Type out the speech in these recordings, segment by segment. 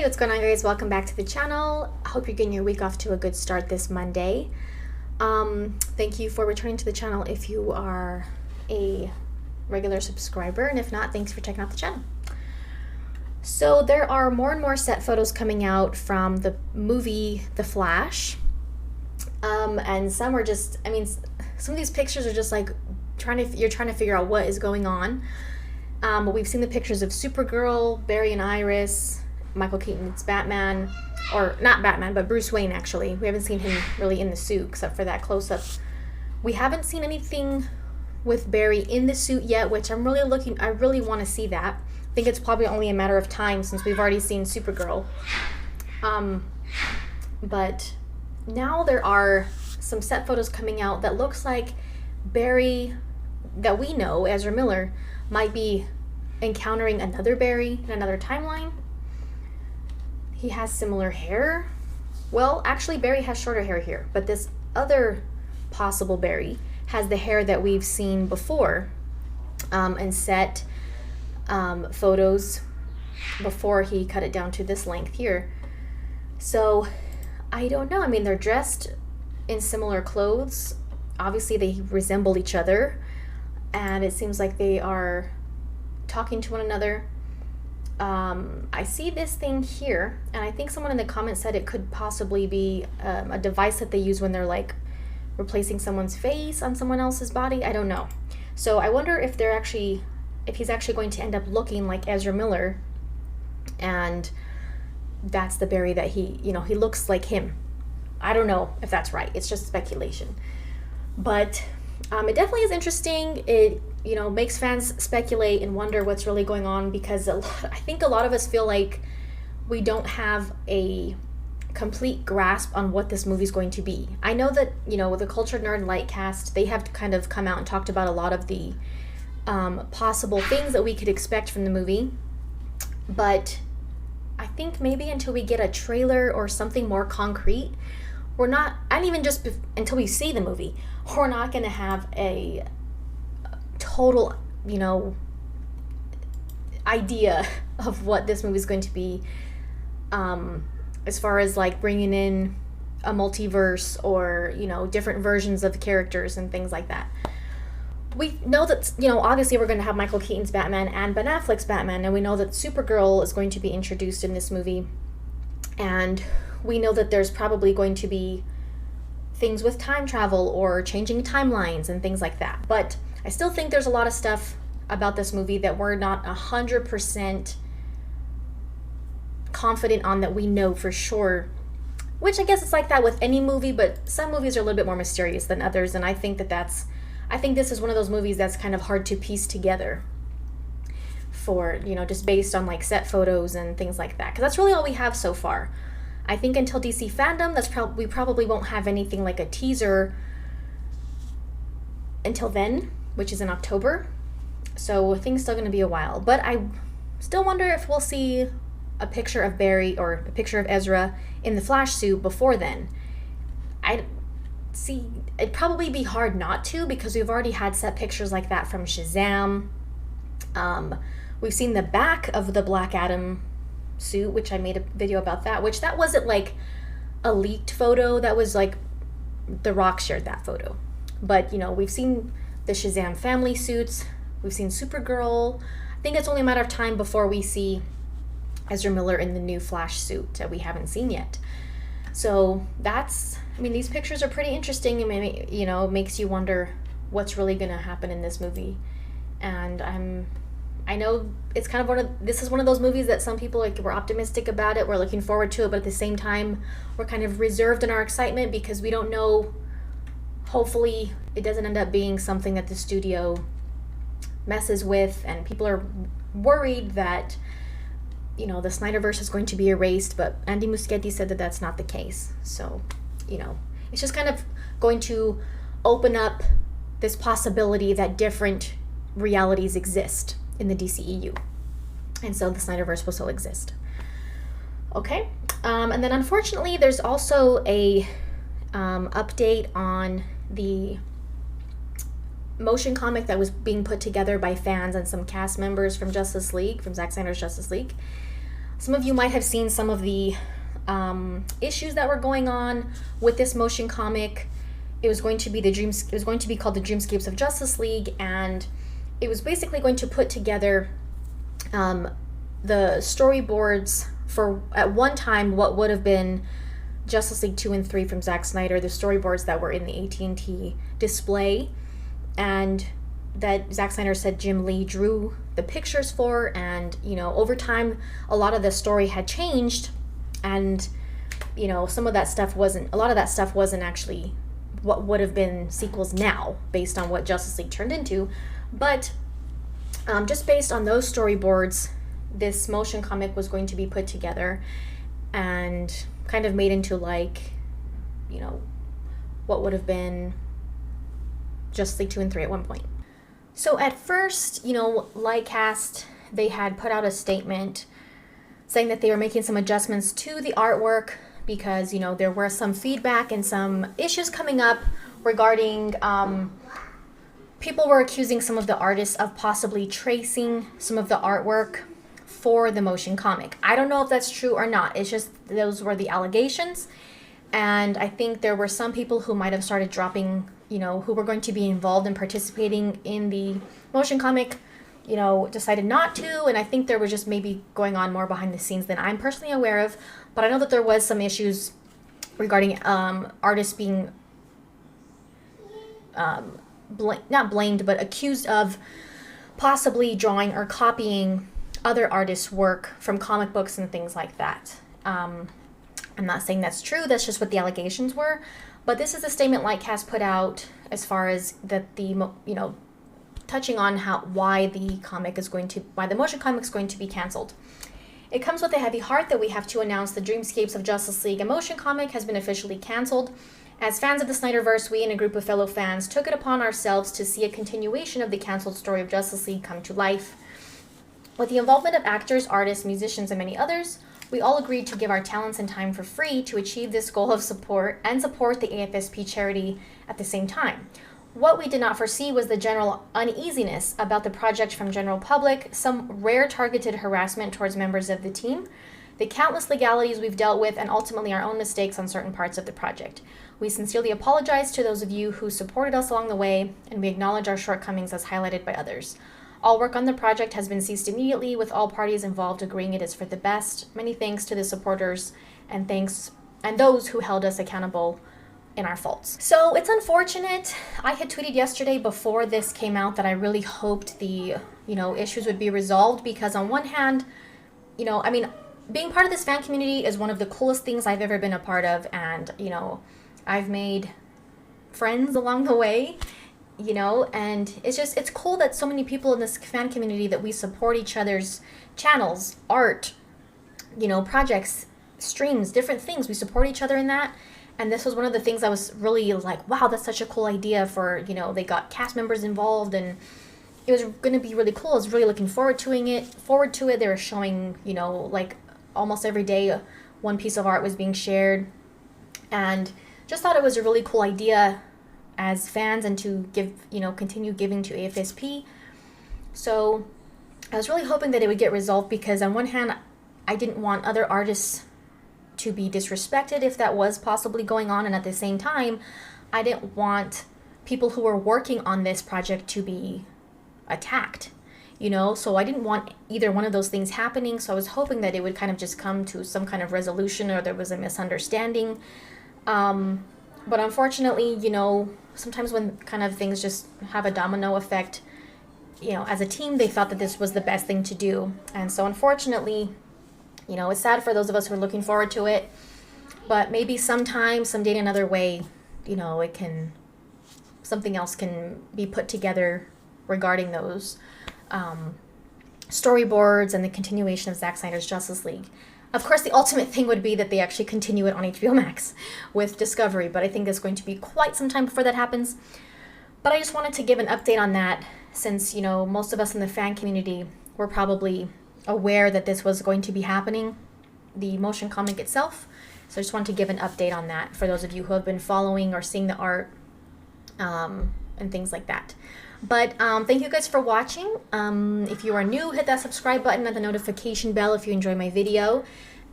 Hey, what's going on, guys? Welcome back to the channel. I hope you're getting your week off to a good start this Monday. Thank you for returning to the channel if you are a regular subscriber, and if not, thanks for checking out the channel. So there are more and more set photos coming out from the movie The Flash, and some are just, some of these pictures are just like you're trying to figure out what is going on. But we've seen the pictures of Supergirl, Barry and Iris, Michael Keaton's Batman, or not Batman, but Bruce Wayne, actually. We haven't seen him really in the suit except for that close-up. We haven't seen anything with Barry in the suit yet, which I really want to see that. I think it's probably only a matter of time since we've already seen Supergirl. But now there are some set photos coming out that looks like Barry, that we know, Ezra Miller, might be encountering another Barry in another timeline. He has similar hair. Well, actually, Barry has shorter hair here, but this other possible Barry has the hair that we've seen before and set photos before he cut it down to this length here. So I don't know. They're dressed in similar clothes. Obviously, they resemble each other, and it seems like they are talking to one another. I see this thing here, and I think someone in the comments said it could possibly be a device that they use when they're like replacing someone's face on someone else's body. I don't know. So I wonder if he's actually going to end up looking like Ezra Miller, and that's the Barry that he looks like him. I don't know if that's right. It's just speculation. But it definitely is interesting. It makes fans speculate and wonder what's really going on, because I think a lot of us feel like we don't have a complete grasp on what this movie's going to be. I know that, with the Cultured Nerd and Lightcast, they have kind of come out and talked about a lot of the possible things that we could expect from the movie. But I think maybe until we get a trailer or something more concrete, and even just until we see the movie, we're not going to have a total, idea of what this movie is going to be, as far as like bringing in a multiverse or, different versions of the characters and things like that. We know that, obviously we're going to have Michael Keaton's Batman and Ben Affleck's Batman, and we know that Supergirl is going to be introduced in this movie, and we know that there's probably going to be things with time travel or changing timelines and things like that. But I still think there's a lot of stuff about this movie that we're not 100% confident on, that we know for sure, which I guess it's like that with any movie, but some movies are a little bit more mysterious than others, and I think this is one of those movies that's kind of hard to piece together for, just based on like set photos and things like that, because that's really all we have so far. I think until DC Fandom, we probably won't have anything like a teaser until then, which is in October. So things still going to be a while. But I still wonder if we'll see a picture of Barry or a picture of Ezra in the Flash suit before then. It'd probably be hard not to, because we've already had set pictures like that from Shazam. We've seen the back of the Black Adam suit, which I made a video about that, which that wasn't like a leaked photo. That was like The Rock shared that photo. But, we've seen the Shazam family suits. We've seen Supergirl. I think it's only a matter of time before we see Ezra Miller in the new Flash suit that we haven't seen yet. So these pictures are pretty interesting. It makes you wonder what's really going to happen in this movie. And I know it's kind of this is one of those movies that some people, like, we're optimistic about it, we're looking forward to it, but at the same time, we're kind of reserved in our excitement because we don't know. Hopefully, it doesn't end up being something that the studio messes with, and people are worried that, the Snyderverse is going to be erased, but Andy Muschietti said that that's not the case. So, it's just kind of going to open up this possibility that different realities exist in the DCEU, and so the Snyderverse will still exist. Okay, and then unfortunately there's also a update on the motion comic that was being put together by fans and some cast members from Zack Snyder's Justice League. Some of you might have seen some of the issues that were going on with this motion comic. It was going to be It was going to be called the Dreamscapes of Justice League, and it was basically going to put together the storyboards for, at one time, what would have been Justice League 2 and 3 from Zack Snyder, the storyboards that were in the AT&T display, and that Zack Snyder said Jim Lee drew the pictures for. And, you know, over time, a lot of the story had changed, and, you know, a lot of that stuff wasn't actually what would have been sequels now, based on what Justice League turned into. But just based on those storyboards, this motion comic was going to be put together and kind of made into, like, you know, what would have been Justice League 2 and 3 at one point. So at first, you know, Lightcast, they had put out a statement saying that they were making some adjustments to the artwork because, you know, there were some feedback and some issues coming up regarding people were accusing some of the artists of possibly tracing some of the artwork for the motion comic. I don't know if that's true or not. It's just those were the allegations. And I think there were some people who might have started dropping, you know, who were going to be involved in participating in the motion comic, you know, decided not to. And I think there was just maybe going on more behind the scenes than I'm personally aware of. But I know that there was some issues regarding artists being not blamed, but accused of possibly drawing or copying other artists' work from comic books and things like that. I'm not saying that's true, that's just what the allegations were. But this is a statement Lightcast put out as far as that the, you know, touching on why the motion comic is going to be canceled. It comes with a heavy heart that we have to announce the Dreamscapes of Justice League, a motion comic, has been officially canceled. As fans of the Snyderverse, we and a group of fellow fans took it upon ourselves to see a continuation of the canceled story of Justice League come to life. With the involvement of actors, artists, musicians, and many others, we all agreed to give our talents and time for free to achieve this goal of support the AFSP charity at the same time. What we did not foresee was the general uneasiness about the project from general public, some rare targeted harassment towards members of the team, the countless legalities we've dealt with, and ultimately our own mistakes on certain parts of the project. We sincerely apologize to those of you who supported us along the way, and we acknowledge our shortcomings as highlighted by others. All work on the project has been ceased immediately, with all parties involved agreeing it is for the best. Many thanks to the supporters and those who held us accountable in our faults. So it's unfortunate. I had tweeted yesterday before this came out that I really hoped the, you know, issues would be resolved, because on one hand, you know, I mean, being part of this fan community is one of the coolest things I've ever been a part of, and, you know, I've made friends along the way, you know, and it's cool that so many people in this fan community, that we support each other's channels, art, you know, projects, streams, different things. We support each other in that. And this was one of the things I was really like, wow, that's such a cool idea for, you know, they got cast members involved, and it was going to be really cool. I was really looking forward to it. They were showing, you know, like almost every day one piece of art was being shared, and just thought it was a really cool idea as fans, and to give, you know, continue giving to AFSP. So I was really hoping that it would get resolved, because on one hand, I didn't want other artists to be disrespected if that was possibly going on, and at the same time, I didn't want people who were working on this project to be attacked, you know, so I didn't want either one of those things happening. So I was hoping that it would kind of just come to some kind of resolution, or there was a misunderstanding. But unfortunately, you know, sometimes when kind of things just have a domino effect, you know, as a team, they thought that this was the best thing to do. And so unfortunately, you know, it's sad for those of us who are looking forward to it, but maybe sometime, someday, another way, you know, something else can be put together regarding those storyboards and the continuation of Zack Snyder's Justice League. Of course, the ultimate thing would be that they actually continue it on HBO Max with Discovery, but I think it's going to be quite some time before that happens. But I just wanted to give an update on that, since, you know, most of us in the fan community were probably aware that this was going to be happening, the motion comic itself. So I just wanted to give an update on that for those of you who have been following or seeing the art and things like that. But thank you guys for watching. If you are new, hit that subscribe button and the notification bell if you enjoy my video.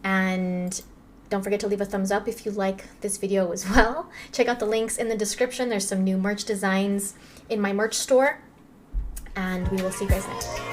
And don't forget to leave a thumbs up if you like this video as well. Check out the links in the description. There's some new merch designs in my merch store. And we will see you guys next time.